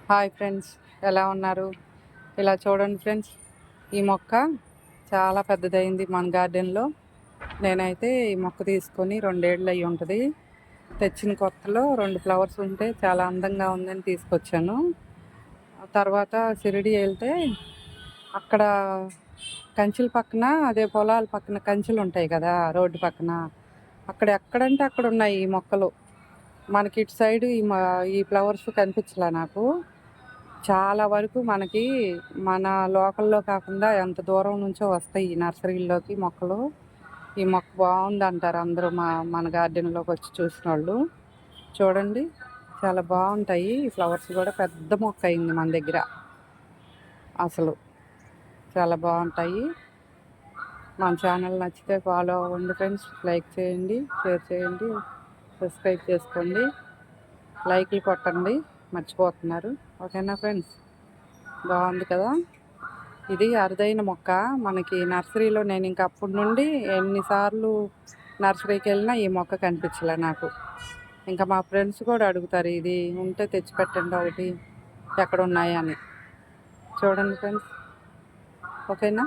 Hi friends, ఎలా ఉన్నారు? ఇలా చూడండి ఫ్రెండ్స్, ఈ మొక్క చాలా పెద్దదైంది మన గార్డెన్లో. నేనైతే ఈ మొక్క తీసుకొని 2 ఏళ్ళు అయ్యి ఉంటుంది. తెచ్చిన కొత్తలో 2 ఫ్లవర్స్ ఉంటే చాలా అందంగా ఉందని తీసుకొచ్చాను. తర్వాత షిరిడి వెళ్తే అక్కడ కంచెల పక్కన, అదే పొలాల పక్కన కంచెలు ఉంటాయి కదా రోడ్డు పక్కన, అక్కడ ఎక్కడంటే అక్కడ ఉన్నాయి ఈ మొక్కలు. మనకి ఇటు సైడు ఈ ఫ్లవర్స్ కనిపించలే నాకు. చాలా వరకు మనకి మన లోకల్లో కాకుండా ఎంత దూరం నుంచో వస్తాయి ఈ నర్సరీల్లోకి మొక్కలు. ఈ మొక్క బాగుందంటారు అందరూ మన గార్డెన్లోకి వచ్చి చూసిన వాళ్ళు. చూడండి, చాలా బాగుంటాయి. ఈ ఫ్లవర్స్ కూడా పెద్ద మొక్క అయింది మన దగ్గర. అసలు చాలా బాగుంటాయి. మన ఛానల్ నచ్చితే ఫాలో అవ్వండి ఫ్రెండ్స్. లైక్ చేయండి, షేర్ చేయండి, సబ్స్క్రైబ్ చేసుకోండి, లైక్లు కొట్టండి, మర్చిపోతున్నారు. ఓకేనా ఫ్రెండ్స్? బాగుంది కదా. ఇది అరుదైన మొక్క మనకి నర్సరీలో. నేను ఇంక అప్పటి నుండి ఎన్నిసార్లు నర్సరీకి వెళ్ళినా ఈ మొక్క కనిపించలే నాకు. ఇంకా మా ఫ్రెండ్స్ కూడా అడుగుతారు, ఇది ఉంటే తెచ్చిపెట్టండి ఒకటి, ఎక్కడ ఉన్నాయని. చూడండి ఫ్రెండ్స్, ఓకేనా?